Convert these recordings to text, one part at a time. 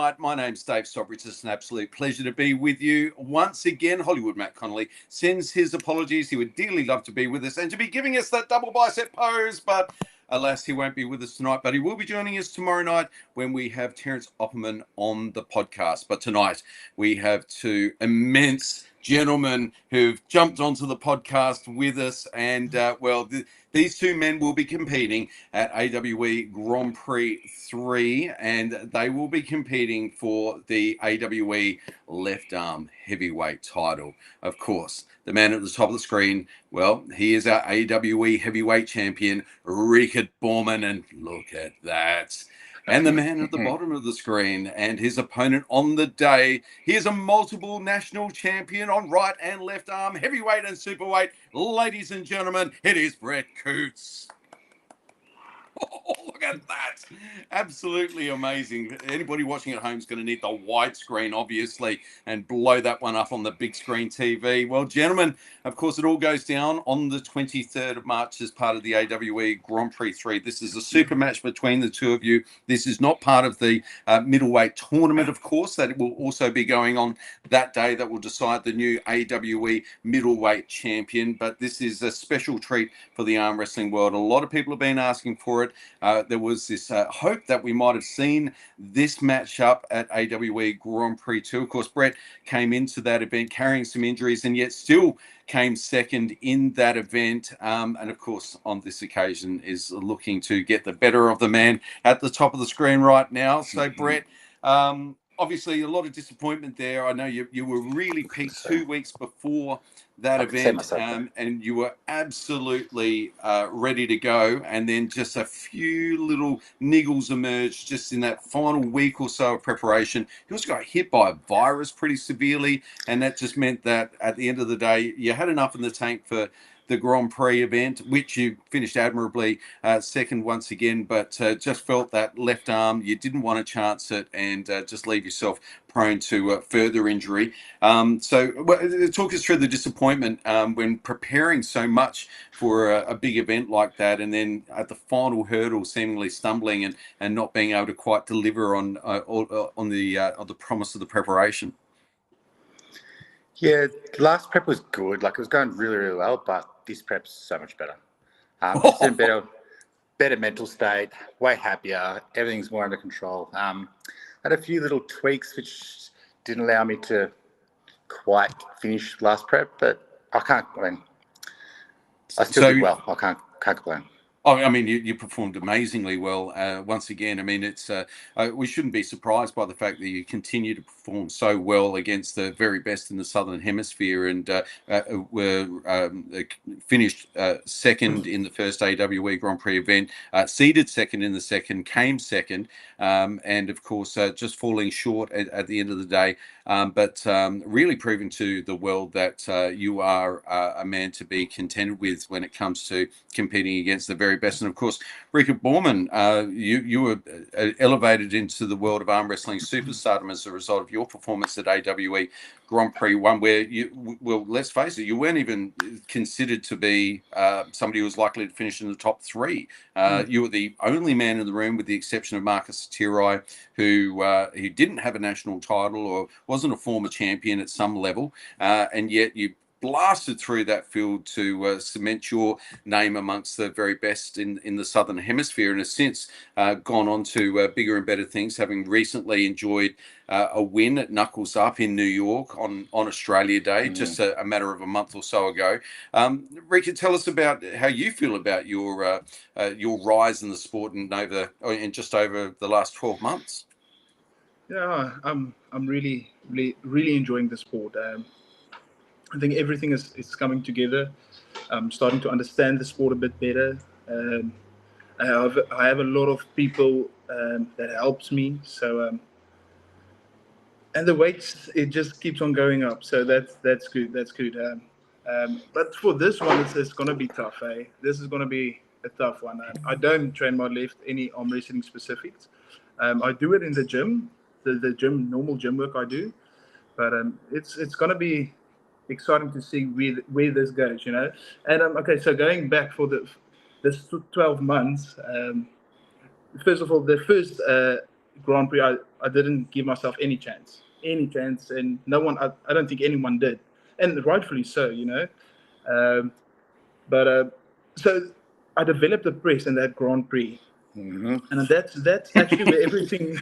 night. My name's Dave Stockbridge. It's an absolute pleasure to be with you once again. Hollywood Matt Connolly sends his apologies. He would dearly love to be with us and to be giving us that double bicep pose, but alas, he won't be with us tonight. But he will be joining us tomorrow night when we have Terence Opperman on the podcast. But tonight we have two immense gentlemen who've jumped onto the podcast with us, and these two men will be competing at AWE Grand Prix 3, and they will be competing for the AWE left arm heavyweight title. Of course, the man at the top of the screen, well, he is our AWE heavyweight champion, Riekerd Bornman, and look at that. And the man at the bottom of the screen and his opponent on the day, he is a multiple national champion on right and left arm, heavyweight and superweight. Ladies and gentlemen, it is Brett Coutts. Oh, look at that. Absolutely amazing. Anybody watching at home is going to need the widescreen, obviously, and blow that one up on the big screen TV. Well, gentlemen, of course, it all goes down on the 23rd of March as part of the AWE Grand Prix 3. This is a super match between the two of you. This is not part of the middleweight tournament, of course, that will also be going on that day that will decide the new AWE middleweight champion. But this is a special treat for the arm wrestling world. A lot of people have been asking for it. There was this hope that we might have seen this matchup at AWE Grand Prix 2. Of course, Brett came into that event carrying some injuries and yet still came second in that event. And of course, on this occasion is looking to get the better of the man at the top of the screen right now. So, Brett, obviously a lot of disappointment there. I know you were really peaked 2 weeks before that event, and you were absolutely ready to go, and then just a few little niggles emerged just in that final week or so of preparation. You also got hit by a virus pretty severely, and that just meant that at the end of the day, you had enough in the tank for the Grand Prix event, which you finished admirably second once again, but just felt that left arm, you didn't want to chance it and just leave yourself prone to further injury. So talk us through the disappointment when preparing so much for a big event like that, and then at the final hurdle seemingly stumbling and not being able to quite deliver on the promise of the preparation. Yeah, the last prep was good. Like, it was going really, really well, but this prep's so much better. Just in a better mental state, way happier. Everything's more under control. Had a few little tweaks which didn't allow me to quite finish last prep, but I still did well. I can't complain. Oh, I mean, you performed amazingly well once again. I mean, it's we shouldn't be surprised by the fact that you continue to perform so well against the very best in the Southern Hemisphere, and were finished second in the first AWE Grand Prix event, seeded second in the second, came second, and of course just falling short at the end of the day. But really proving to the world that you are a man to be contended with when it comes to competing against the very best. And of course, Riekerd Bornman, you were elevated into the world of arm wrestling superstardom as a result of your performance at AWE Grand Prix 1, where well, let's face it, you weren't even considered to be somebody who was likely to finish in the top three. You were the only man in the room, with the exception of Marcus Tirai, who didn't have a national title or wasn't a former champion at some level, and yet you blasted through that field to cement your name amongst the very best in the Southern Hemisphere, and has since gone on to bigger and better things, having recently enjoyed a win at Knuckles Up in New York on Australia Day, just a matter of a month or so ago. Riekerd, tell us about how you feel about your rise in the sport in just over the last 12 months. Yeah, I'm really enjoying the sport. I think everything is coming together. I'm starting to understand the sport a bit better. I have a lot of people that helps me. So and the weights, it just keeps on going up. So that's good. That's good. But for this one, it's going to be tough. This is going to be a tough one. I don't train my left any arm wrestling specifics. I do it in the gym, the gym, normal gym work I do. But it's going to be exciting to see where this goes, you know. And okay, so going back for this 12 months, first of all, the first Grand Prix, I didn't give myself any chance, and no one, I don't think anyone did, and rightfully so, you know. So I developed a press in that Grand Prix, and that's actually where everything.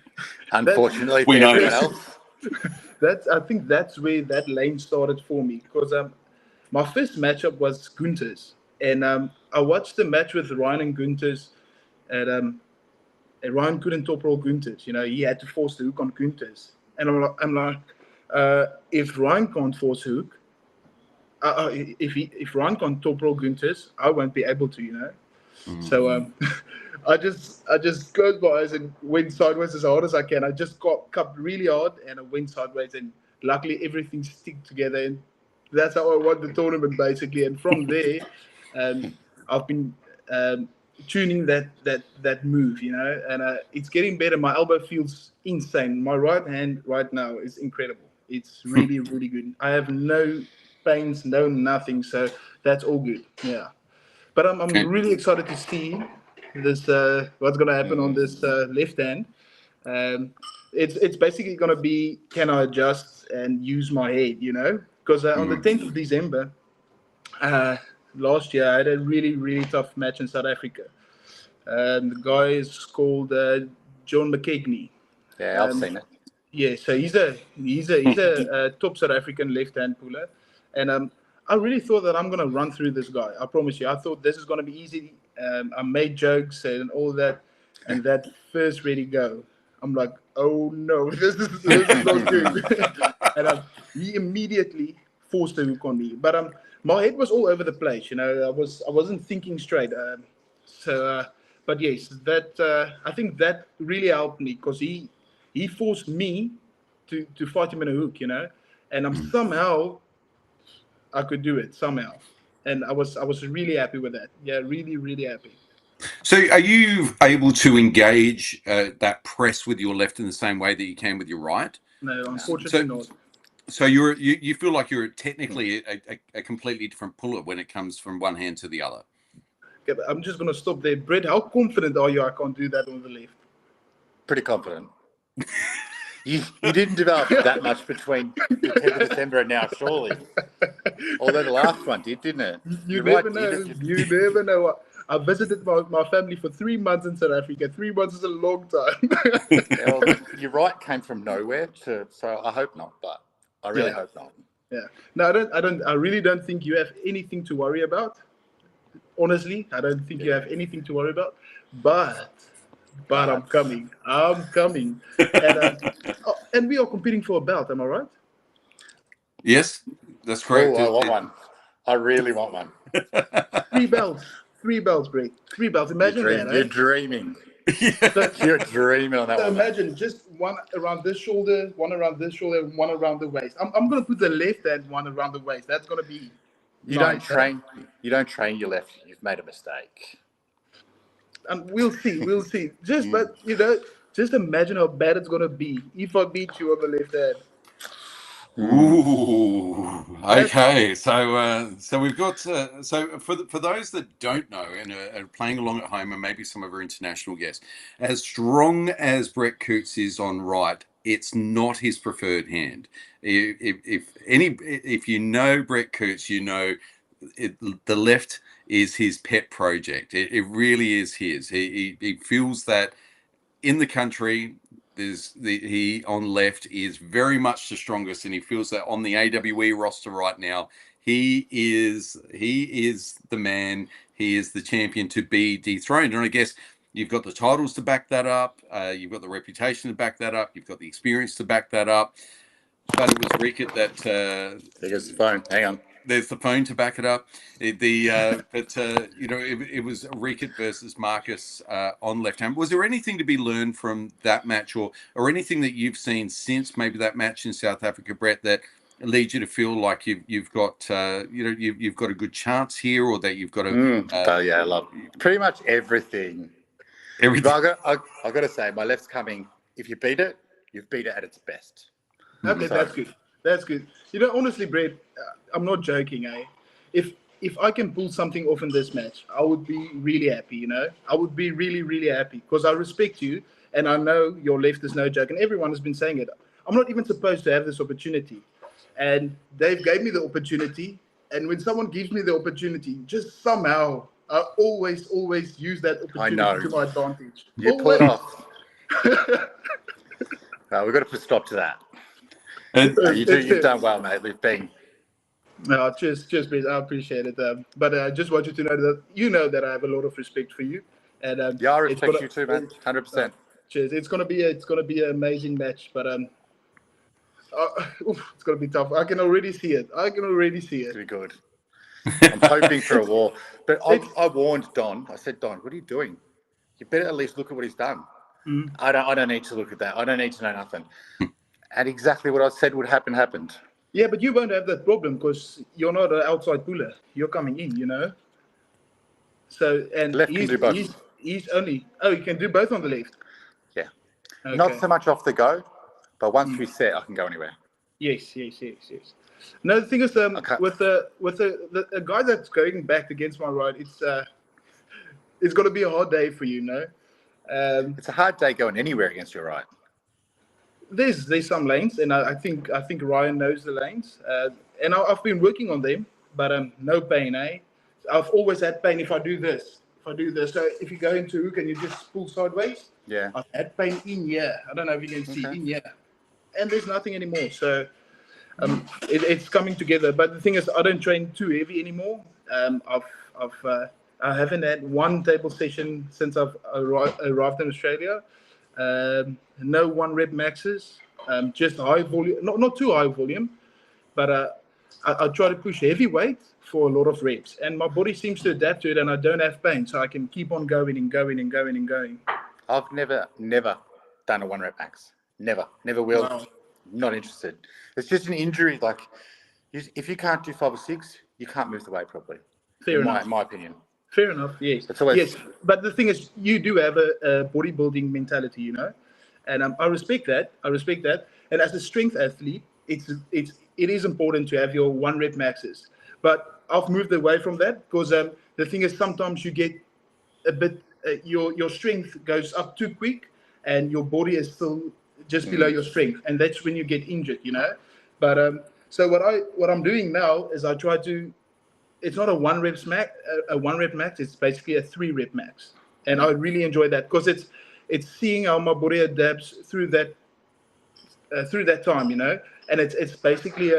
Unfortunately, We for know. everyone else. I think that's where that lane started for me, because my first matchup was Gunther's, and I watched the match with Ryan and Gunther's, and Ryan couldn't top roll Gunther's. You know, he had to force the hook on Gunther's, and I'm like, if Ryan can't force hook, if Ryan can't top roll Gunther's, I won't be able to. You know, so I just closed my eyes and went sideways as hard as I can. I just got cupped really hard and I went sideways, and luckily everything stick together, and that's how I won the tournament basically. And from there, I've been tuning that move, you know, and it's getting better. My elbow feels insane. My right hand right now is incredible. It's really really good. I have no pains, no nothing, so that's all good. Yeah. But I'm really excited to see this what's going to happen on this left hand. It's basically going to be, can I adjust and use my head, you know? Because on the 10th of December last year, I had a really, really tough match in South Africa. The guy is called John McKegney. Yeah, I've seen it. Yeah, so he's a top South African left-hand puller, and I really thought that I'm gonna run through this guy. I promise you, I thought this is gonna be easy. I made jokes and all that, and that first ready go, I'm like, oh no, this is not good. And he immediately forced the hook on me, but my head was all over the place. You know, I wasn't thinking straight. But yes, that I think that really helped me, because he forced me to fight him in a hook, you know, and somehow I could do it somehow, and I was really happy with that. Yeah, really really happy. So, are you able to engage that press with your left in the same way that you can with your right? No, unfortunately not. So you feel like you're technically a completely different puller when it comes from one hand to the other. Okay, but I'm just gonna stop there, Brett. How confident are you I can't do that on the left? Pretty confident. You didn't develop that much between the 10th of December and now, surely. Although the last one did, didn't it? You never know. You never know. I visited my family for 3 months in South Africa. 3 months is a long time. Well, your right came from nowhere, so I hope not, but I really hope not. Yeah. No, I really don't think you have anything to worry about. Honestly, I don't think you have anything to worry about. But I'm coming. And we are competing for a belt, am I right? Yes, that's correct. Oh, I want one. I really want one. 3 belts. 3 belts, Brett. 3 belts. Imagine that. You're dreaming. So, You're dreaming on that one. Imagine just one around this shoulder, one around this shoulder, and one around the waist. I'm going to put the left hand one around the waist. That's going to be You don't train your left. You've made a mistake. And we'll see. But just imagine how bad it's going to be if I beat you on the left hand. Ooh, okay. So we've got so for those that don't know and are playing along at home, and maybe some of our international guests, as strong as Brett Coutts is on right, it's not his preferred hand. If you know Brett Coutts, you know the left is his pet project. It really is his. He feels that in the country, he on left is very much the strongest, and he feels that on the AWE roster right now, he is the man. He is the champion to be dethroned. And I guess you've got the titles to back that up. You've got the reputation to back that up. You've got the experience to back that up. But it was Riekerd that. There goes the phone. Hang on. There's the phone to back it up. It was Riekerd versus Marcus on left hand. Was there anything to be learned from that match, or anything that you've seen since maybe that match in South Africa, Brett, that leads you to feel like you've got you've got a good chance here, or that you've got a I love pretty much everything. But I've got to say, my left's coming. If you beat it, you've beat it at its best. Okay, that's good. That's good. Honestly, Brett, I'm not joking. If I can pull something off in this match, I would be really happy. I would be really, really happy, because I respect you, And I know your left is no joke, and everyone has been saying it. I'm not even supposed to have this opportunity. And Dave gave me the opportunity. And when someone gives me the opportunity, just somehow I always use that opportunity to my advantage. You pull it off. We've got to put a stop to that. You've done well, mate. We've been. Cheers, mate. I appreciate it. But I just want you to know that I have a lot of respect for you. And I respect you too, man. 100%. Cheers. It's gonna be an amazing match. But it's gonna be tough. I can already see it. It's gonna be good. I'm hoping for a war. But I warned Don. I said, Don, what are you doing? You better at least look at what he's done. Mm-hmm. I don't need to look at that. I don't need to know nothing. And exactly what I said would happen happened. Yeah, but you won't have that problem because you're not an outside puller. You're coming in, you know. So left can do both. He's only. Oh, you can do both on the left. Yeah. Okay. Not so much off the go, but once we set, I can go anywhere. Yes. No, the thing is, with the guy that's going back against my right, it's going to be a hard day for you, no? It's a hard day going anywhere against your right. There's some lanes, and I think Ryan knows the lanes, and I've been working on them, but no pain, eh? I've always had pain if I do this. So if you go into hook and you just pull sideways, yeah, I've had pain in here. I don't know if you can see in here, and there's nothing anymore. So it's coming together. But the thing is, I don't train too heavy anymore. I haven't had one table session since I've arrived in Australia. No 1 rep maxes, just high volume, not too high volume, but I try to push heavyweight for a lot of reps, and my body seems to adapt to it, and I don't have pain, so I can keep on going and going and going and going. I've never done a 1 rep max. Never will. Wow. Not interested. It's just an injury. Like, if you can't do 5 or 6, you can't move the weight properly. Fair enough. In my opinion. Fair enough. Yes. Yes. But the thing is, you do have a bodybuilding mentality, you know, and I respect that. And as a strength athlete, it is important to have your 1 rep maxes. But I've moved away from that because the thing is, sometimes you get a bit your strength goes up too quick, and your body is still just below your strength, and that's when you get injured, you know. But so what I'm doing now is I try to. It's not a 1 rep max. It's basically a 3 rep max, and I really enjoy that because it's seeing how my body adapts through that time, you know. And it's basically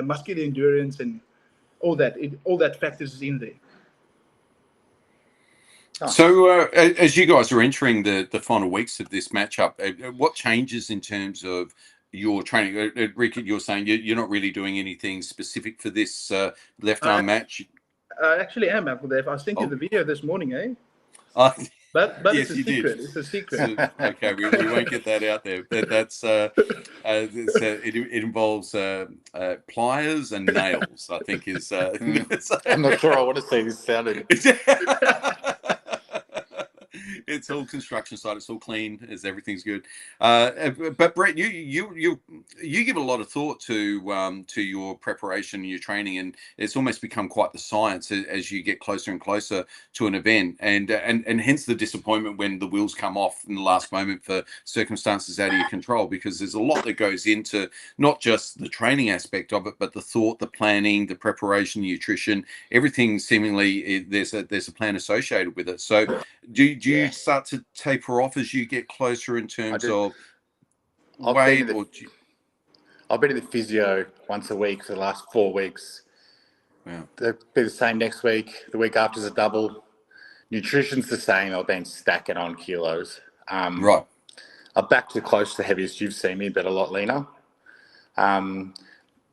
muscular endurance and all that. All that factors in there. So, as you guys are entering the final weeks of this matchup, what changes in terms of your training? Riekerd, you're saying you're not really doing anything specific for this left arm match. I actually am, Apple Dave. I sent you the video this morning, eh? But yes, it's a secret. It's a secret. So, okay, we won't get that out there. It involves pliers and nails, I think is. I'm not sure I want to say this sounded. It's all construction site. It's all clean. Everything's good. But Brett, you give a lot of thought to your preparation and your training, and it's almost become quite the science as you get closer and closer to an event, and hence the disappointment when the wheels come off in the last moment for circumstances out of your control, because there's a lot that goes into not just the training aspect of it, but the thought, the planning, the preparation, the nutrition, everything. Seemingly, there's a plan associated with it. So, do you start to taper off as you get closer in terms of weight? I've been in the physio once a week for the last 4 weeks. Yeah. They'll be the same next week. The week after is a double. Nutrition's the same. I've been stacking on kilos. Right. I'm back to close to the heaviest you've seen me, but a lot leaner.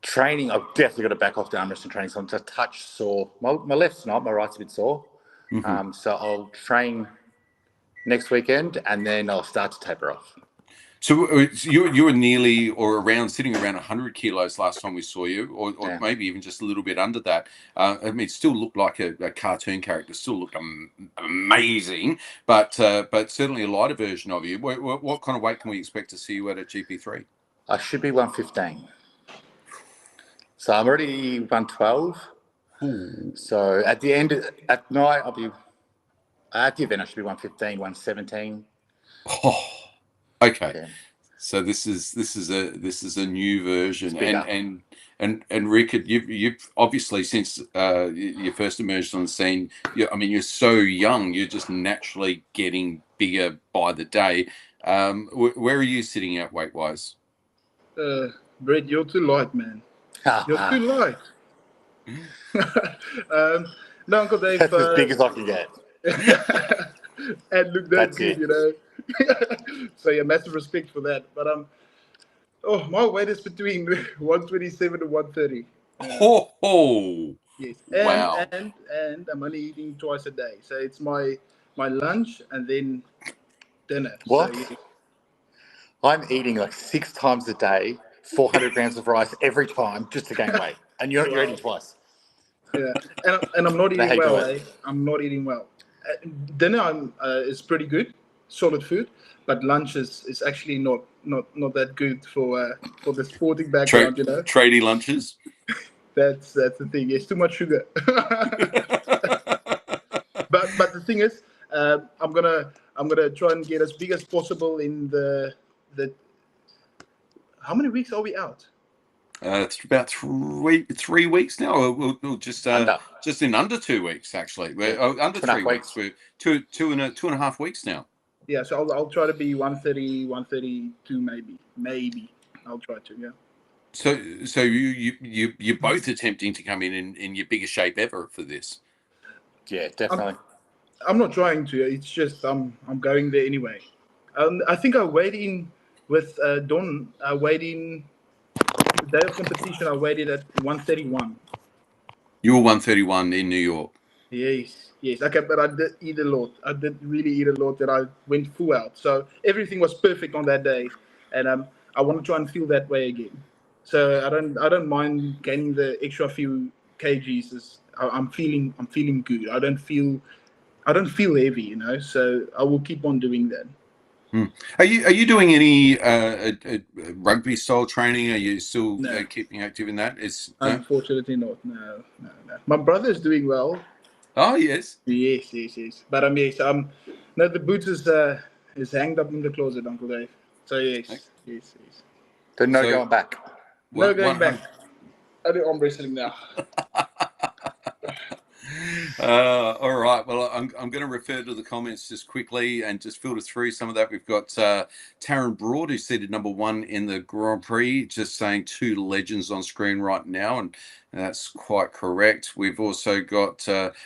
Training, I've definitely got to back off the arm wrestling training. So I'm just a touch sore. My left's not, my right's a bit sore. Mm-hmm. So I'll train next weekend, and then I'll start to taper off. So you were nearly or sitting around 100 kilos last time we saw you, or maybe even just a little bit under that. I mean, it still looked like a cartoon character. Still looked amazing, but certainly a lighter version of you. What kind of weight can we expect to see you at GP3? I should be 115. So I'm already 112. So at night, at the event, I should be 115, 117. Oh, okay. Yeah. So this is a new version, It's bigger. and Riekerd, you've obviously since you first emerged on the scene, I mean, you're so young, you're just naturally getting bigger by the day. Where are you sitting at weight wise? Brett, you're too light, man. You're too light. No, Uncle Dave. That's as big as I can get. And look that That's good, it. you know. So yeah, massive respect for that. But oh, my weight is between 127 and 130. Ho ho! Yes, Wow. and I'm only eating twice a day, so it's my lunch and then dinner. What? So yeah. I'm eating like 6 times a day, 400 grams of rice every time just to gain weight. And you're eating twice. Yeah, and I'm not I know how eating you do well. it. I'm not eating well. Dinner is pretty good, solid food, but lunch is actually not that good for the sporting background. You know, Tradie lunches. that's the thing. It's too much sugar. But the thing is, I'm gonna try and get as big as possible in the. How many weeks are we out? It's about 3 weeks now. We'll just Under. just in under 2 weeks actually. We're Yeah, under 2.5 3 weeks. We're two and a half weeks now. Yeah, so I'll try to be 130, 132 maybe. I'll try to, yeah. So you're both attempting to come in your biggest shape ever for this. Yeah, definitely. I'm not trying to. It's just I'm going there anyway. I think I weighed in with Don. I weighed in the day of competition. I weighed in at 131. You were 131 in New York. Yes, yes. Okay, but I did eat a lot. I did really eat a lot. That I went full out. So everything was perfect on that day, and I want to try and feel that way again. So I don't mind gaining the extra few kgs. I'm feeling good. I don't feel heavy, you know. So I will keep on doing that. Are you doing any rugby style training? Are you still No, keeping active in that? No? unfortunately not. No. My brother is doing well. Oh yes. Yes. But yes, no, the boots is hanged up in the closet, Uncle Dave. So yes. So no So going back. No going back. I do arm wrestling now. All right. Well, I'm going to refer to the comments just quickly and just filter through some of that. We've got Taryn Broad, who's seated number 1 in the Grand Prix, just saying 2 legends on screen right now, and that's quite correct. We've also got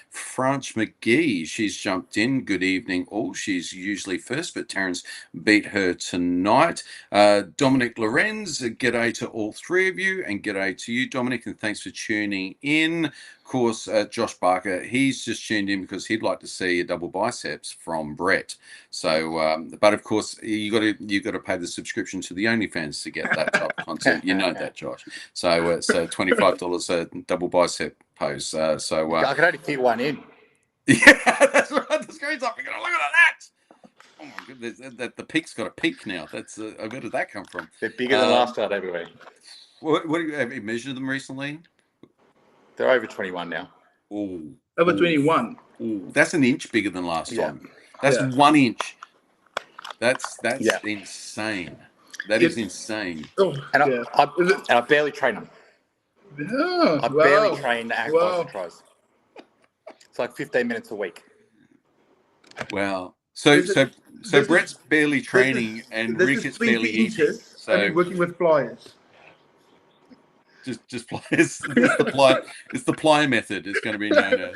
France McGee. She's jumped in. Good evening, all. She's usually first, but Taryn's beat her tonight. Dominic Lorenz, g'day to all 3 of you, and g'day to you, Dominic, and thanks for tuning in. Of course, Josh Barker, he's just tuned in because he'd like to see a double biceps from Brett. So, but of course, you got to pay the subscription to the OnlyFans to get that type of content. You know that, Josh. So it's $25 a double bicep pose. I can only fit one in. Yeah, that's right. The screen's up. Look at that. Oh my goodness, the peak's got a peak now. That's where did that come from? They're bigger than last time everywhere. What have you measured them recently? They're over 21 now. Ooh. Over 21. Ooh, that's an inch bigger than last time. That's Yeah. 1 inch. That's insane. That is insane. Oh, And yeah. I barely train them. Yeah, I barely train the wow. tries. It's like 15 minutes a week. Wow. So Brett's barely training and Riekerd's barely eating. So I've been working with pliers. Just pliers. It's the plier method. It's going to be known as.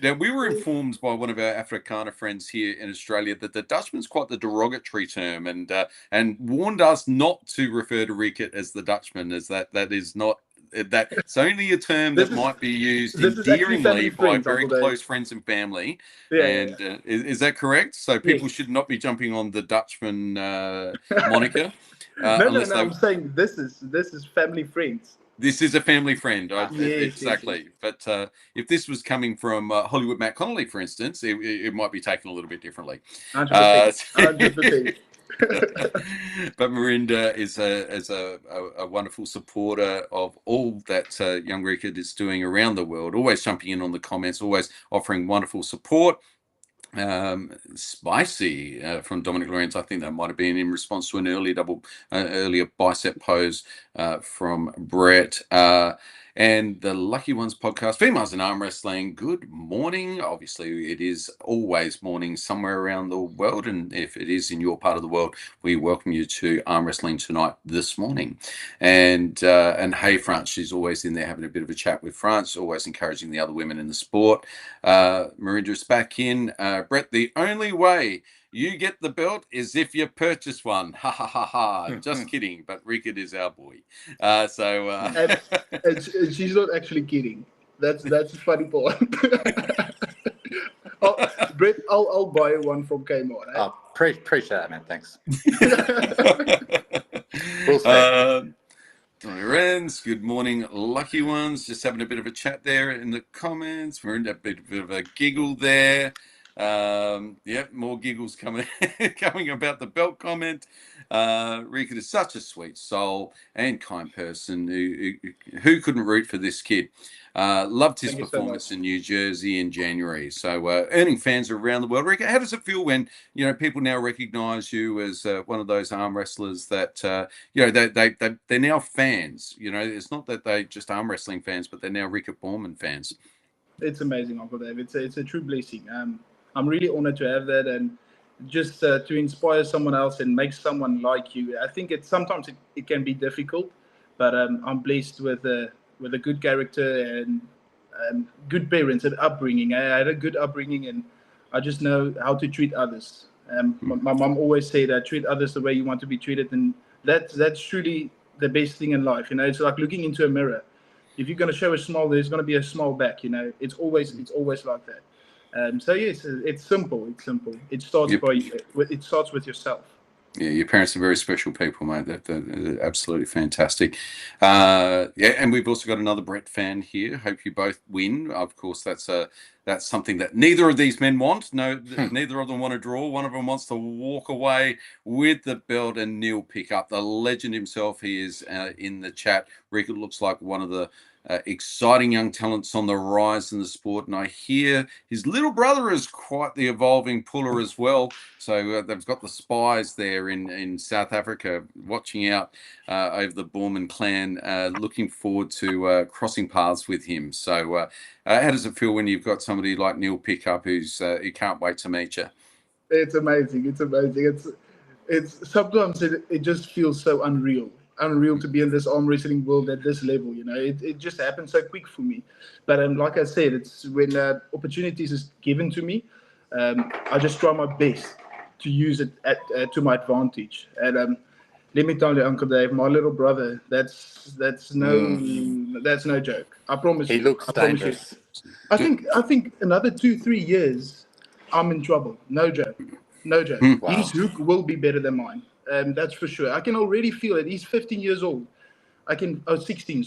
Now we were informed by one of our Afrikaner friends here in Australia that the Dutchman's quite the derogatory term, and warned us not to refer to Riekerd as the Dutchman, as that is not. That's only a term that might be used endearingly by very close friends and family. Is that correct? So people should not be jumping on the Dutchman moniker. No. I'm saying this is family friends. This is a family friend, exactly. Yes. But if this was coming from Hollywood Matt Connolly, for instance, it might be taken a little bit differently. 100%. But Marinda is a wonderful supporter of all that young Riekerd is doing around the world, always jumping in on the comments, always offering wonderful support. Spicy from Dominic Lorenz. I think that might have been in response to an earlier bicep pose from Brett. And the Lucky Ones podcast, Females in Arm Wrestling. Good morning. Obviously, it is always morning somewhere around the world. And if it is in your part of the world, we welcome you to Arm Wrestling Tonight this morning. And hey, France, she's always in there having a bit of a chat with France, always encouraging the other women in the sport. Marinda's back in. Brett, the only way you get the belt is if you purchase one. Ha ha ha ha. Just kidding, but Riekerd is our boy. And she's not actually kidding. That's the funny part. Brett, I'll buy one from Kmart. Eh? Oh, appreciate that, man. Thanks. We'll see. Lorenz, good morning, Lucky Ones. Just having a bit of a chat there in the comments. We're in a bit of a giggle there. More giggles coming about the belt comment. Riekerd is such a sweet soul and kind person who couldn't root for this kid. Loved his performance in New Jersey in January. So earning fans around the world. Riekerd, how does it feel when people now recognise you as one of those arm wrestlers that they're now fans? It's not that they just arm wrestling fans, but they're now Riekerd Bornman fans. It's amazing, Uncle Dave. It's a true blessing. I'm really honoured to have that, and just to inspire someone else and make someone like you. I think sometimes it can be difficult, but I'm blessed with a good character and good parents and upbringing. I had a good upbringing, and I just know how to treat others. My mom always said that treat others the way you want to be treated, and that's truly the best thing in life. It's like looking into a mirror. If you're going to show a smile, there's going to be a smile back. It's always like that. So yes, it's simple. It starts it starts with yourself. Yeah, your parents are very special people, mate. They're absolutely fantastic. And we've also got another Brett fan here. Hope you both win. Of course, that's something that neither of these men want. No, neither of them want to draw. One of them wants to walk away with the belt and Neil pick up. The legend himself, he is in the chat. Riekerd looks like one of the exciting young talents on the rise in the sport, and I hear his little brother is quite the evolving puller as well. So they've got the spies there in South Africa watching out over the Bornman clan, looking forward to crossing paths with him. So how does it feel when you've got somebody like Neil Pickup who can't wait to meet you? It's amazing. It's sometimes it just feels so unreal to be in this arm wrestling world at this level. It just happens so quick for me. But like I said, it's when opportunities is given to me, I just try my best to use it to my advantage. And let me tell you, Uncle Dave, my little brother, that's no joke. I promise you. He looks dangerous. I think another 2-3 years, I'm in trouble. No joke. Wow. His hook will be better than mine. That's for sure. I can already feel it. He's 15 years old. 16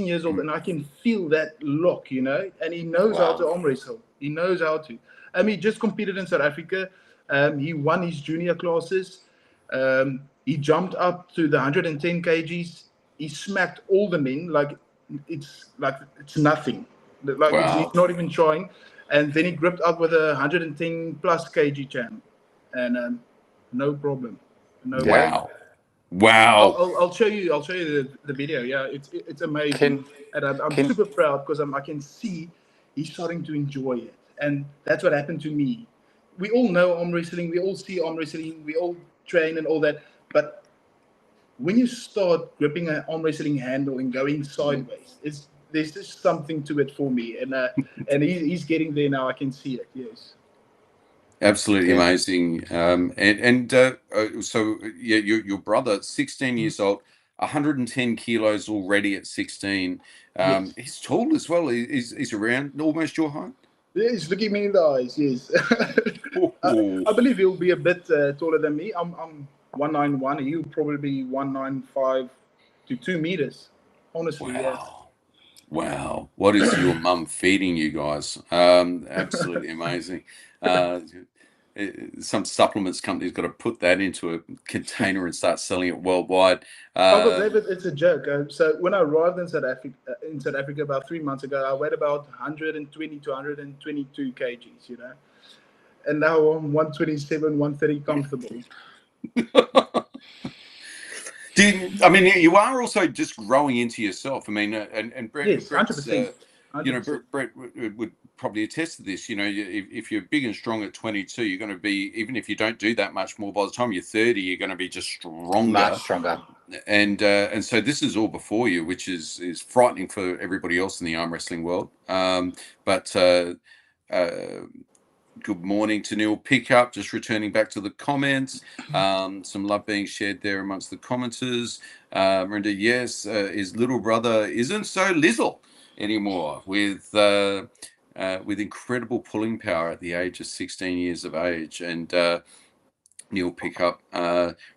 years old, and I can feel that lock, and he knows how to arm wrestle. He knows how to. He just competed in South Africa. He won his junior classes. He jumped up to the 110 kgs. He smacked all the men like it's nothing. He's not even trying. And then he gripped up with a 110 plus kg champ, and no problem. Wow. I'll show you the video. Yeah, it's amazing, and I'm super proud because I can see he's starting to enjoy it, and that's what happened to me. We all know arm wrestling, we all see arm wrestling, we all train and all that, but when you start gripping an arm wrestling handle and going sideways, there's just something to it for me, and he's getting there now. I can see it. Yes. Absolutely amazing. So your brother, 16 years old, 110 kilos already at 16. Yes. He's tall as well. He's around almost your height. Yeah, he's looking me in the eyes. Yes. I believe he'll be a bit taller than me. I'm 191. He'll probably be 195 to 2 meters. Honestly. Wow. What is your mum feeding you guys? Absolutely amazing. Some supplements company's got to put that into a container and start selling it worldwide. Uncle David, it's a joke. So when I arrived in South Africa about 3 months ago, I weighed about 120 to 122 kgs, and now I'm 127, 130 comfortable. I mean, you are also just growing into yourself. I mean, and Yes, Brett's, 100%. Brett would probably attest to this. If you're big and strong at 22, you're going to be, even if you don't do that much more, by the time you're 30, you're going to be just stronger. Much stronger. And so this is all before you, which is frightening for everybody else in the arm wrestling world. Good morning to Neil Pickup, just returning back to the comments. Some love being shared there amongst the commenters. Miranda, yes, his little brother isn't so little anymore with incredible pulling power at the age of 16 years of age. And Neil Pickup,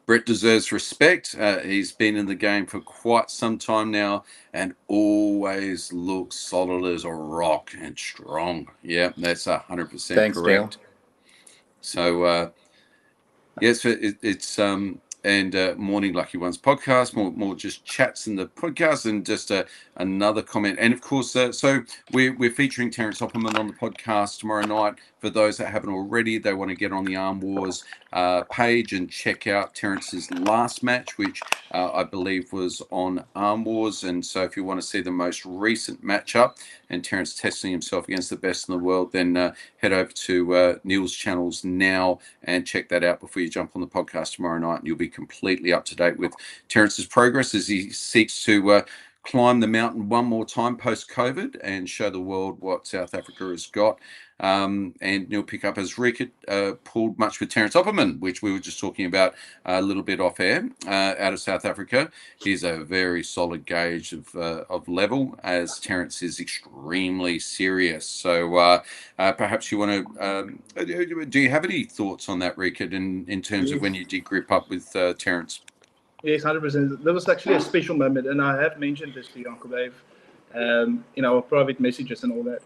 Brett deserves respect. He's been in the game for quite some time now and always looks solid as a rock and strong. Yeah, that's 100% Thanks, correct. Neil. So yes, it's and Morning Lucky Ones podcast, more just chats in the podcast, and just another comment. And of course, so we're featuring Terence Opperman on the podcast tomorrow night. For those that haven't already, they want to get on the Arm Wars page and check out Terence's last match, which I believe was on Arm Wars. And so if you want to see the most recent matchup and Terence testing himself against the best in the world, then head over to Neil's channels now and check that out before you jump on the podcast tomorrow night, and you'll be completely up to date with Terence's progress as he seeks to climb the mountain one more time post-COVID and show the world what South Africa has got. And Neil Pickup has Riekerd pulled much with Terence Opperman, which we were just talking about a little bit off air, out of South Africa. He's a very solid gauge of level, as Terence is extremely serious. So perhaps you want to, do you have any thoughts on that, Riekerd, in terms of when you did grip up with Terence? Yes, 100%. There was actually a special moment, and I have mentioned this to you, Uncle Dave, in our private messages and all that.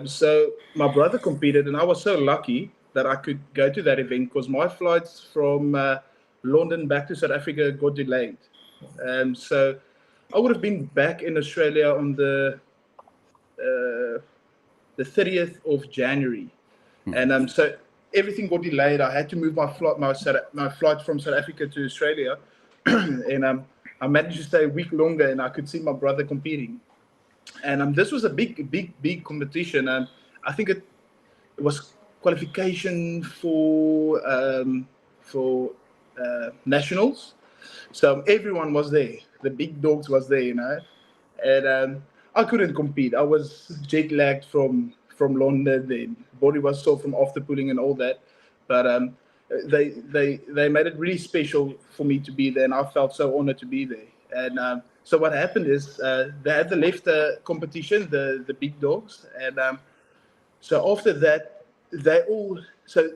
So my brother competed, and I was so lucky that I could go to that event because my flights from London back to South Africa got delayed. So I would have been back in Australia on the 30th of January. And so everything got delayed. I had to move my flight from South Africa to Australia. And I managed to stay a week longer, and I could see my brother competing. And this was a big competition. I think it was qualification for nationals. So everyone was there. The big dogs was there, And I couldn't compete. I was jet lagged from London. The body was sore from after pulling and all that. But they made it really special for me to be there, and I felt so honored to be there. And so what happened is they had the left competition, the big dogs, and so after that so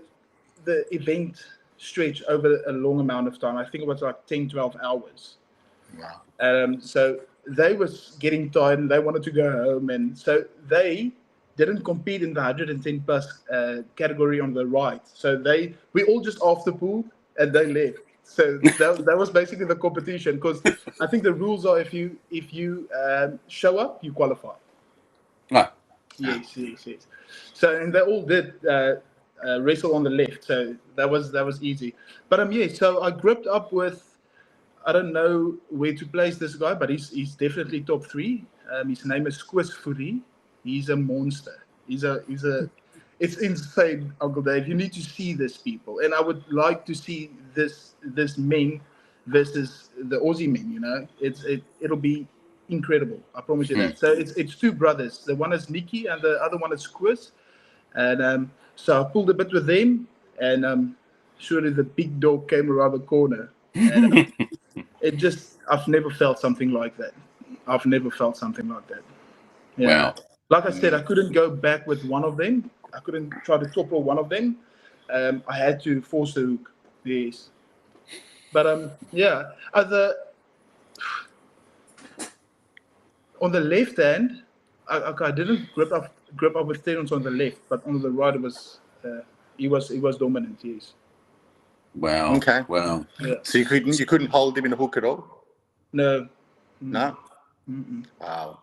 the event stretched over a long amount of time. I think it was like 10-12 hours. Wow. So they was getting tired and they wanted to go home, and so they didn't compete in the 110 plus category on the right. So we all just after pool and they left. So that was basically the competition, because I think the rules are if you show up, you qualify. Ah. Yes. So and they all did wrestle on the left. So that was easy. But so I gripped up with, I don't know where to place this guy, but he's definitely top 3. His name is Squiz Fourie. He's a monster. It's insane, Uncle Dave. You need to see this, people. And I would like to see this men versus the Aussie men, It'll be incredible. I promise you that. So it's 2 brothers. The one is Nikki and the other one is Squiz. And so I pulled a bit with them, and surely the big dog came around the corner. And I've never felt something like that. Yeah. Wow. Like I said, I couldn't go back with one of them. I couldn't try to topple one of them. I had to force the hook. Yes. But on the left hand, I didn't grip up with Terence on the left, but on the right he was dominant. Yes. Wow. Okay. Wow. Yeah. So you couldn't hold him in a hook at all? No. No. Mm-mm. Wow.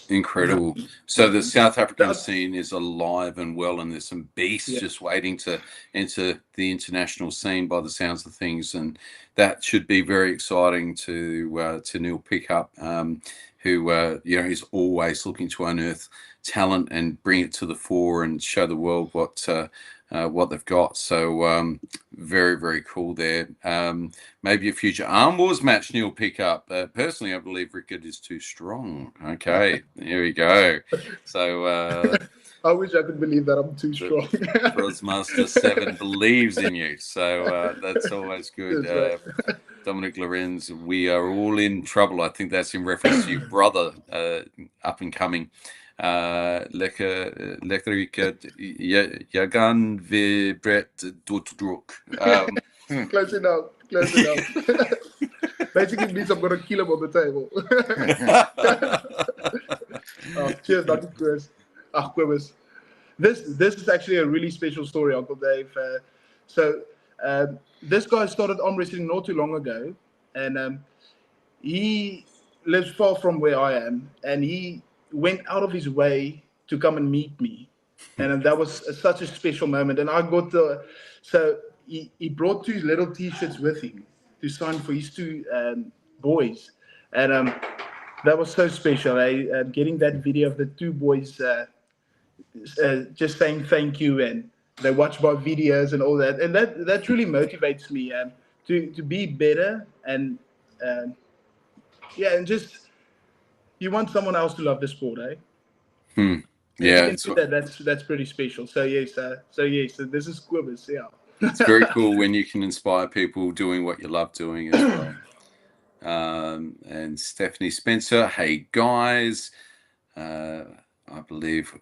Incredible. So the South African That- scene is alive and well, and there's some beasts just waiting to enter the international scene by the sounds of things, and that should be very exciting to Neil Pickup, who is always looking to unearth talent and bring it to the fore and show the world what they've got. So very, very cool there. Maybe a future Arm Wars match, Neil Pickup. Personally, I believe Riekerd is too strong. Okay, here we go. So I wish I could believe that I'm too strong. Crossmaster 7 believes in you. So that's always good. That's right. Dominic Lorenz, we are all in trouble. I think that's in reference to your brother, up and coming. Lekker Jagan ve Brett Coutts. Close enough. Basically means I'm going to kill him on the table. Cheers, Dr. Chris. Quibus. This is actually a really special story, Uncle Dave. This guy started arm wrestling not too long ago, and he lives far from where I am, and he went out of his way to come and meet me, and that was such a special moment. And I got he brought 2 little T-shirts with him to sign for his 2 boys, and that was so special. Getting that video of the 2 boys just saying thank you, and they watch my videos and all that, and that really motivates me to be better, and and just you want someone else to love the sport, eh? Yeah, that's pretty special. So yes, so this is Quibus. Yeah, it's very cool when you can inspire people doing what you love doing as well. And Stephanie Spencer, hey guys, I believe.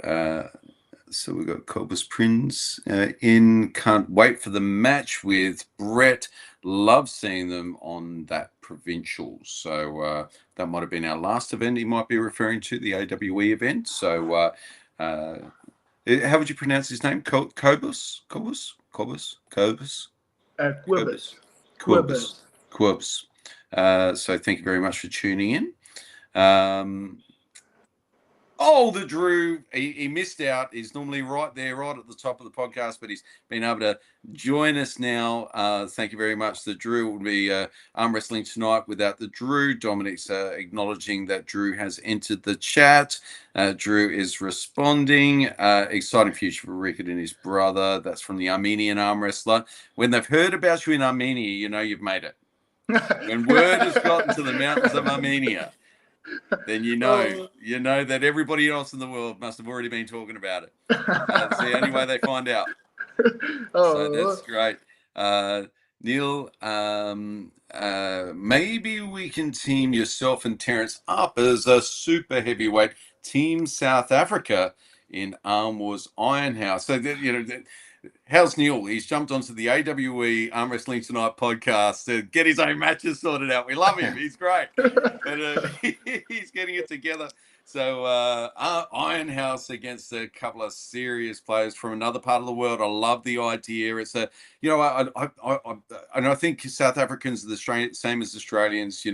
So we've got Cobus Prince in. Can't wait for the match with Brett. Love seeing them on that provincial. So that might have been our last event. He might be referring to the AWE event. So how would you pronounce his name? Cobus? Quibus. So thank you very much for tuning in. The Drew, he missed out. He's normally right there, right at the top of the podcast, but he's been able to join us now. Thank you very much. The Drew will be arm wrestling tonight without the Drew. Dominic's acknowledging that Drew has entered the chat. Drew is responding. Exciting future for Riekerd and his brother. That's from the Armenian arm wrestler. When they've heard about you in Armenia, you know you've made it. When word has gotten to the mountains of Armenia, then you know that everybody else in the world must have already been talking about it. That's the only way they find out. So that's great. Neil, maybe we can team yourself and Terence up as a super heavyweight Team South Africa in Arm Wars Ironhouse. So how's Neil? He's jumped onto the AWE Arm Wrestling Tonight podcast to get his own matches sorted out. We love him. He's great. But he's getting it together. So Ironhouse against a couple of serious players from another part of the world. I love the idea. It's I think South Africans are the same as Australians.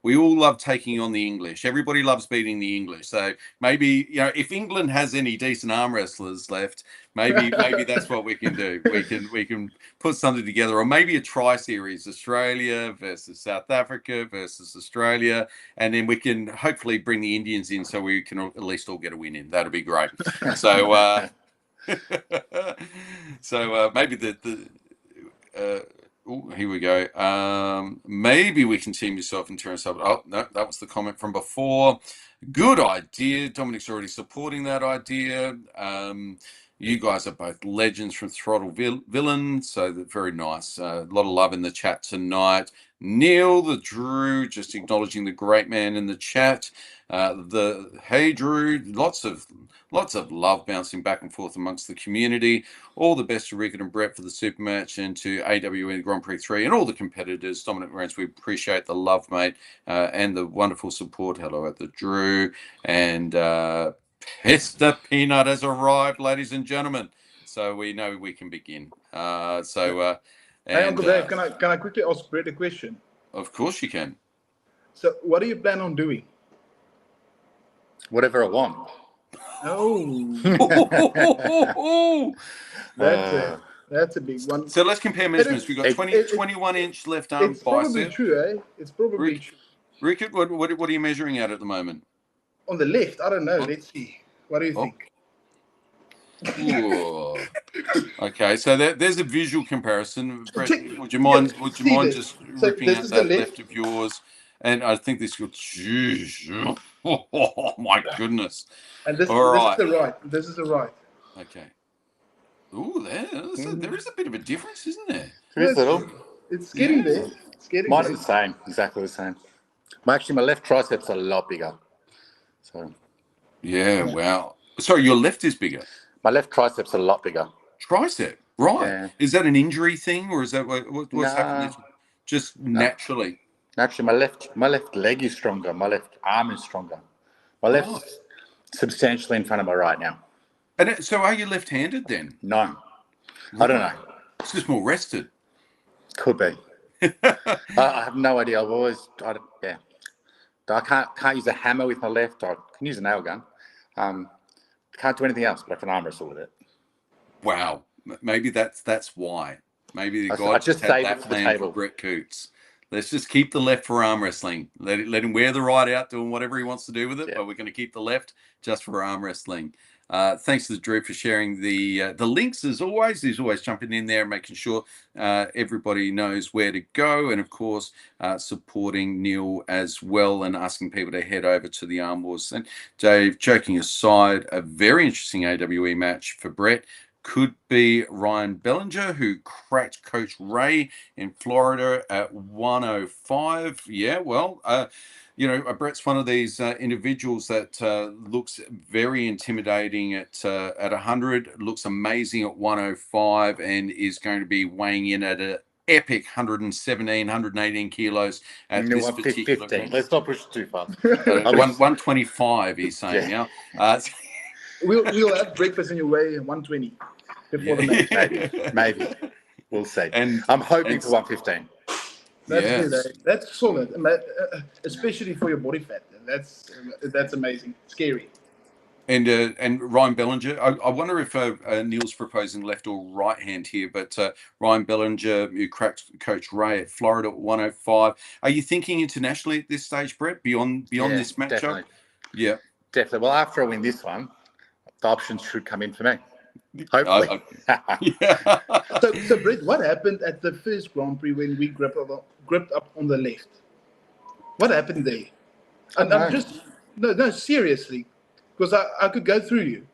We all love taking on the English. Everybody loves beating the English. So maybe if England has any decent arm wrestlers left, maybe that's what we can do. We can put something together, or maybe a tri-series: Australia versus South Africa versus Australia, and then we can hopefully bring the Indians in so we can at least all get a win in. That'd be great. So maybe here we go. Maybe we can team yourself and Terence up. Oh no, that was the comment from before. Good idea. Dominic's already supporting that idea. You guys are both legends from Throttle Villain, so very nice. A lot of love in the chat tonight. Neil, the Drew, just acknowledging the great man in the chat. Hey Drew, lots of love bouncing back and forth amongst the community. All the best to Riekerd and Brett for the super match, and to AWE Grand Prix 3 and all the competitors. Dominic Rance, we appreciate the love, mate, and the wonderful support. Hello at the Drew. And Pester Peanut has arrived, ladies and gentlemen. So we know we can begin. Hey, Uncle Dave, can I quickly ask Brett a question? Of course you can. So what do you plan on doing? Whatever I want. Oh, that's a big one. So let's compare measurements. We've got 21-inch left arm It's probably bicep. true, eh? It's probably true. Riekerd, what are you measuring at the moment? On the left, I don't know. Let's see. What do you think? Ooh. Okay, so there's a visual comparison. Brett, would you mind just ripping out that left of yours? And I think this looks, oh my goodness. And this is the right. This is the right. Okay. Ooh, there is a bit of a difference, isn't there? There is a little. It's getting there. It's getting Mine there. is the same, exactly the same. Actually, my left tricep's a lot bigger. So. Yeah, wow. Sorry, your left is bigger. My left tricep's a lot bigger. Tricep, right? Yeah. Is that an injury thing, or is that what's happening? Just naturally. Actually, my left leg is stronger. My left arm is stronger. My left's substantially in front of my right now. And so, are you left-handed then? No, I don't know. It's just more rested. Could be. I have no idea. I can't use a hammer with my left. I can use a nail gun. Can't do anything else, but I can arm wrestle with it. Wow, maybe that's why. Maybe the I God just had that plan for Brett Coutts. Let's just keep the left for arm wrestling. Let him wear the right out, doing whatever he wants to do with it. But we're going to keep the left just for arm wrestling. Thanks to Drew for sharing the links as always. He's always jumping in there, making sure everybody knows where to go, and of course supporting Neil as well and asking people to head over to the Arm Wars. And Dave, joking aside, a very interesting AWE match for Brett could be Ryan Bellinger, who cracked Coach Ray in Florida at 105. Yeah, well, Brett's one of these individuals that looks very intimidating at 100, looks amazing at 105, and is going to be weighing in at an epic 117, 118 kilos at this particular 15. Let's not push it too far. 125, he's saying now. We'll have breakfast on your way 120 before the match. Maybe. We'll see. And I'm hoping for 115. That's good. Eh? That's solid, especially for your body fat. That's amazing. Scary. And Ryan Bellinger, I wonder if Neil's proposing left or right hand here, but Ryan Bellinger, who cracked Coach Ray at Florida at 105. Are you thinking internationally at this stage, Brett, beyond this matchup? Definitely. Yeah. Definitely. Well, after I win this one, the options should come in for me. Hopefully. So Brett, what happened at the first Grand Prix when we gripped up on the left? What happened there? And I'm just no, seriously, because I could go through you,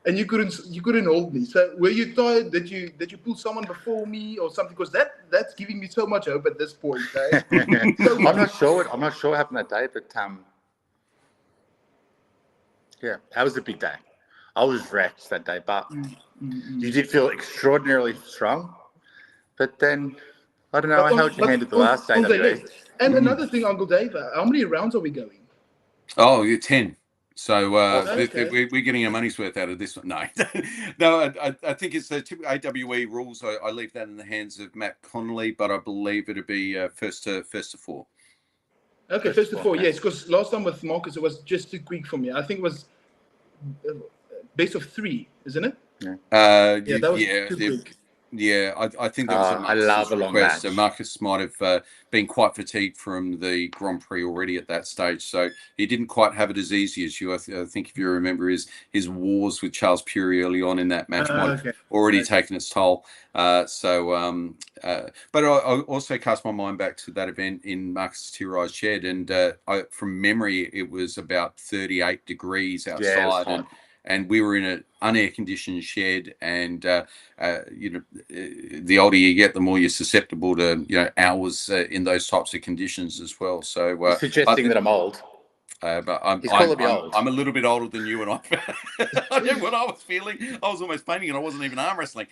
and you couldn't hold me. So were you tired? Did you pull someone before me or something? Because that's giving me so much hope at this point. Eh? I'm not sure what happened that day, but yeah, that was a big day. I was wrecked that day, but you did feel extraordinarily strong. But then, I don't know, I held your hand at the last day. And another thing, Uncle Dave, how many rounds are we going? Oh, you're 10. So we're getting our money's worth out of this one. No, no, I think it's the typical AWE rules. I leave that in the hands of Matt Connolly, but I believe it'll be first to four. Okay, first to four, yes, because last time with Marcus, it was just too quick for me. I think it was best of 3, isn't it? Yeah. That was too quick. Yeah, I think that was I love a long match. So Marcus might have been quite fatigued from the Grand Prix already at that stage, so he didn't quite have it as easy as you. I think if you remember his wars with Charles Puri early on in that match might have already taken its toll. But I also cast my mind back to that event in Marcus Tirai's shed, and from memory, it was about 38 degrees outside, and we were in an unair-conditioned shed, and the older you get, the more you're susceptible to hours in those types of conditions as well. So you're suggesting that I'm old. But I'm a little bit older than you, and I know what I was feeling. I was almost fainting, and I wasn't even arm wrestling.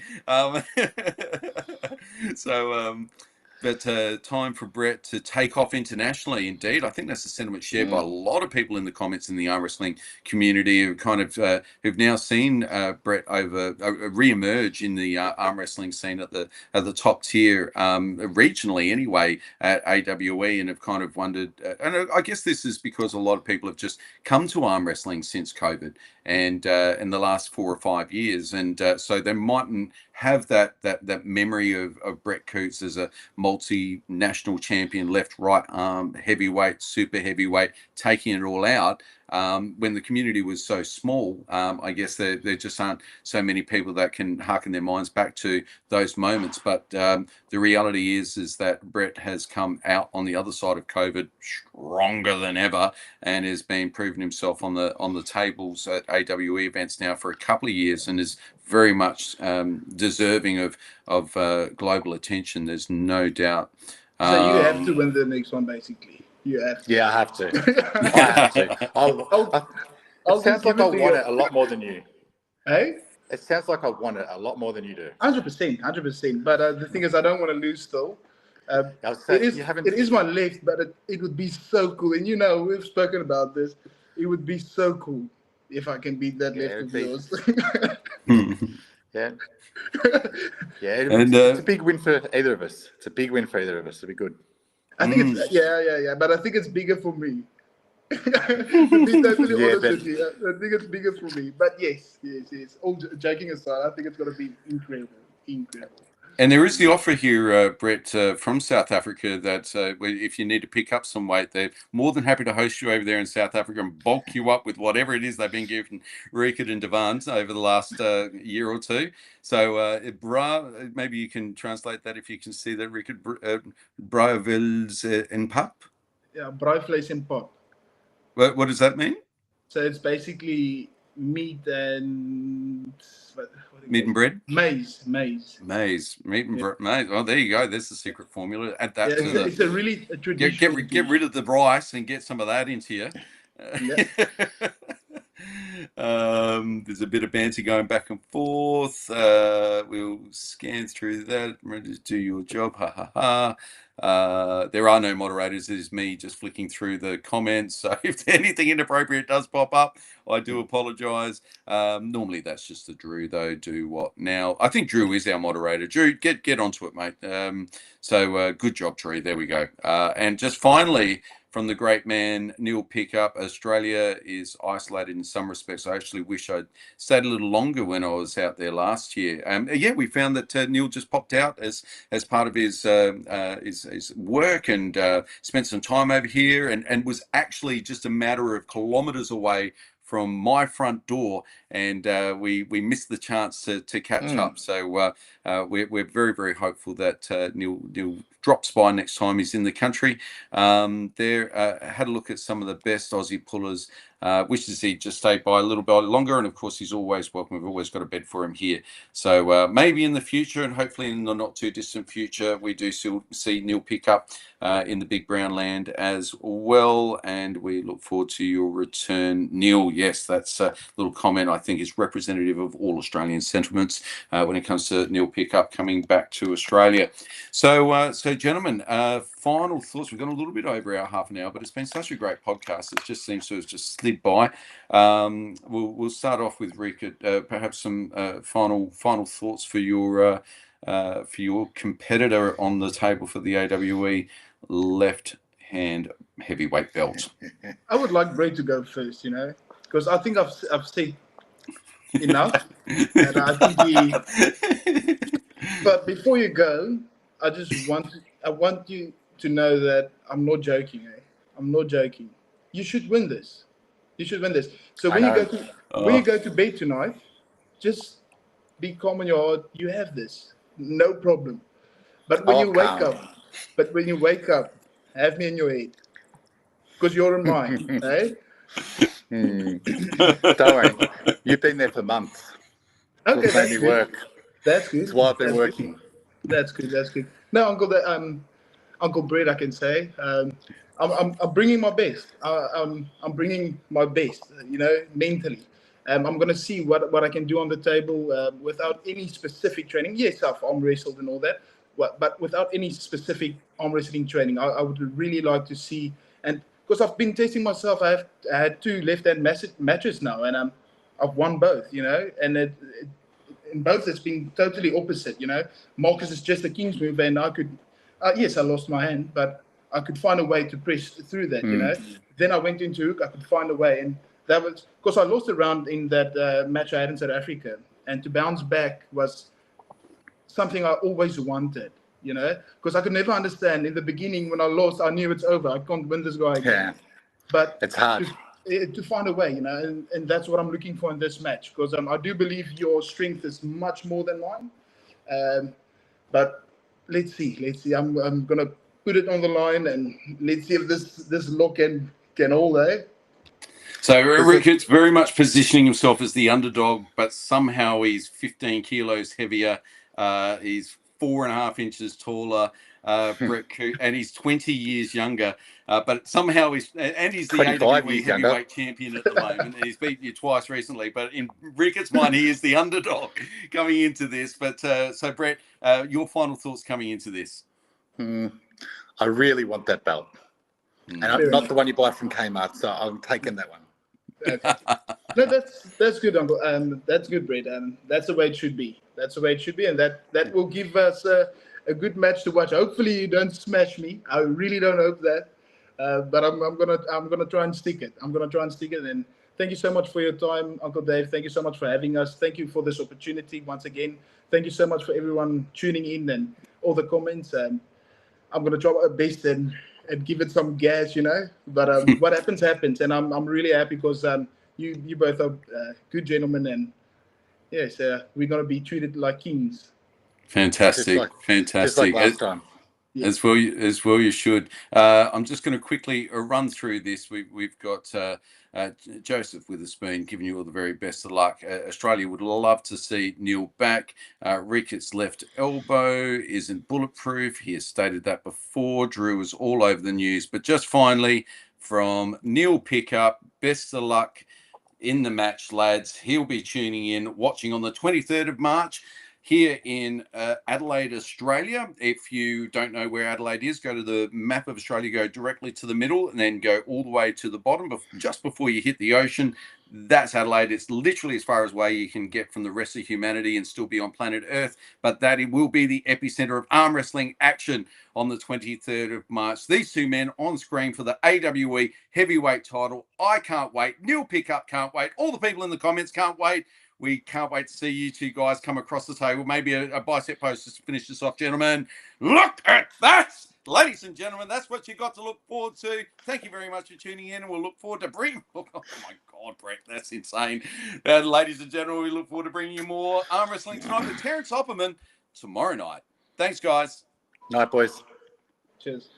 time for Brett to take off internationally. Indeed, I think that's a sentiment shared by a lot of people in the comments in the arm wrestling community who kind of who've now seen Brett re-emerge in the arm wrestling scene at the top tier regionally anyway at AWE, and have kind of wondered. And I guess this is because a lot of people have just come to arm wrestling since COVID and in the last 4 or 5 years, and so they mightn't have that memory of Brett Coutts as a multinational champion, left, right arm, heavyweight, super heavyweight, taking it all out. When the community was so small, I guess there just aren't so many people that can harken their minds back to those moments. But the reality is that Brett has come out on the other side of COVID stronger than ever, and has been proving himself on the tables at AWE events now for a couple of years, and is very much deserving of global attention. There's no doubt. So you have to win the next one, basically. You have to. Yeah, I have to. I have to. It sounds like I want it a lot more than you. Hey? It sounds like I want it a lot more than you do. 100%. But the thing is, I don't want to lose still. It is my left, but it would be so cool. And we've spoken about this. It would be so cool if I can beat that left of yours. Yeah. It's a big win for either of us. It'll be good. I think it's yeah. But I think it's bigger for me. To be totally honest with you, I think it's bigger for me. But yes. All joking aside, I think it's going to be incredible. And there is the offer here, Brett, from South Africa, that if you need to pick up some weight, they're more than happy to host you over there in South Africa and bulk you up with whatever it is they've been giving Riekerd and Devans over the last year or two. So, maybe you can translate that if you can see that, Riekerd, Braaivleis en pap? Yeah, Braaivleis en pap. What does that mean? So it's basically meat and... Meat and bread? Maize. Meat and bread. Maize. Oh, there you go. There's the secret formula. Add that to it's a really traditional. Get rid of the rice and get some of that into you. There's a bit of banter going back and forth. We'll scan through that. Ready to do your job. Ha ha ha. There are no moderators. It is me just flicking through the comments. So if anything inappropriate does pop up, I do apologise. Normally that's just the Drew, though. Do what now? I think Drew is our moderator. Drew, get onto it, mate. So good job, Drew. There we go. And just finally, from the great man, Neil Pickup, Australia is isolated in some respects. I actually wish I'd stayed a little longer when I was out there last year. We found that Neil just popped out as part of his work and spent some time over here and was actually just a matter of kilometres away from my front door, and we missed the chance to catch up. So we're very, very hopeful that Neil drops by next time he's in the country. Had a look at some of the best Aussie pullers. Wishes he'd just stayed by a little bit longer, and of course he's always welcome. We've always got a bed for him here. So maybe in the future, and hopefully in the not too distant future, we do still see Neil Pickup in the big brown land as well, and we look forward to your return, Neil. Yes, that's a little comment I think is representative of all Australian sentiments when it comes to Neil Pickup coming back to Australia. So gentlemen, final thoughts. We've gone a little bit over our half an hour, but it's been such a great podcast. It just seems to have just slid by. We'll start off with Riekerd. Perhaps some final thoughts for your competitor on the table for the AWE left hand heavyweight belt. I would like Brett to go first, because I think I've said enough, and I think But before you go, I want you to know that I'm not joking. I'm not joking. You should win this. So when you go to bed tonight, just be calm in your heart. You have this, no problem. But when you wake up, have me in your head, because you're in mine, eh? Don't worry, you've been there for months. Okay, that's good. Work. That's good. That's why I've been working. That's good. No, Uncle Brett, I can say. I'm bringing my best. I'm bringing my best, mentally. I'm going to see what I can do on the table without any specific training. Yes, I've arm wrestled and all that. but without any specific arm wrestling training. I would really like to see, and because I've been testing myself, I had 2 left-hand matches now, and I've won both, and in both it's been totally opposite, Marcus is just a king's move, and I could, yes, I lost my hand, but I could find a way to press through that, Then I went into hook, I could find a way, and that was because I lost a round in that match I had in South Africa, and to bounce back was something I always wanted, because I could never understand in the beginning when I lost, I knew it's over. I can't win this guy again. Yeah. But It's hard to find a way, and that's what I'm looking for in this match, because I do believe your strength is much more than mine. But let's see. I'm gonna put it on the line, and let's see if this lock can hold, eh? So Riekerd's very much positioning himself as the underdog, but somehow he's 15 kilos heavier. He's 4.5 inches taller, Brett Coutts, and he's 20 years younger. But somehow he's the AWE heavyweight champion at the moment, and he's beaten you twice recently. But in Riekerd's mind, he is the underdog coming into this. But so Brett, your final thoughts coming into this? I really want that belt. And not the one you buy from Kmart, so I'm taking that one. No, that's good, Uncle. That's good, Brett. That's the way it should be. And that will give us a good match to watch. Hopefully, you don't smash me. I really don't hope that. But I'm gonna try and stick it. And thank you so much for your time, Uncle Dave. Thank you so much for having us. Thank you for this opportunity once again. Thank you so much for everyone tuning in and all the comments. I'm gonna try my best and give it some gas, But what happens, and I'm really happy because you both are good gentlemen, and yes, we're gonna be treated like kings. Fantastic. Just like last time. Yeah. As well you should. I'm just going to quickly run through this. We've got Joseph Witherspoon giving you all the very best of luck. Australia would love to see Neil back. Riekerd's left elbow isn't bulletproof. He has stated that before. Drew was all over the news. But just finally, from Neil Pickup, best of luck in the match, lads. He'll be tuning in, watching on the 23rd of March. Here in Adelaide, Australia. If you don't know where Adelaide is, go to the map of Australia, go directly to the middle, and then go all the way to the bottom, just before you hit the ocean. That's Adelaide. It's literally as far away you can get from the rest of humanity and still be on planet Earth. But that it will be the epicenter of arm wrestling action on the 23rd of March. These 2 men on screen for the AWE heavyweight title. I can't wait. Neil Pickup can't wait. All the people in the comments can't wait. We can't wait to see you 2 guys come across the table. Maybe a bicep pose to finish this off, gentlemen. Look at that! Ladies and gentlemen, that's what you got to look forward to. Thank you very much for tuning in, and we'll look forward to bringing... Oh, my God, Brett, that's insane. Ladies and gentlemen, we look forward to bringing you more arm wrestling tonight with Terence Opperman tomorrow night. Thanks, guys. Night, boys. Cheers.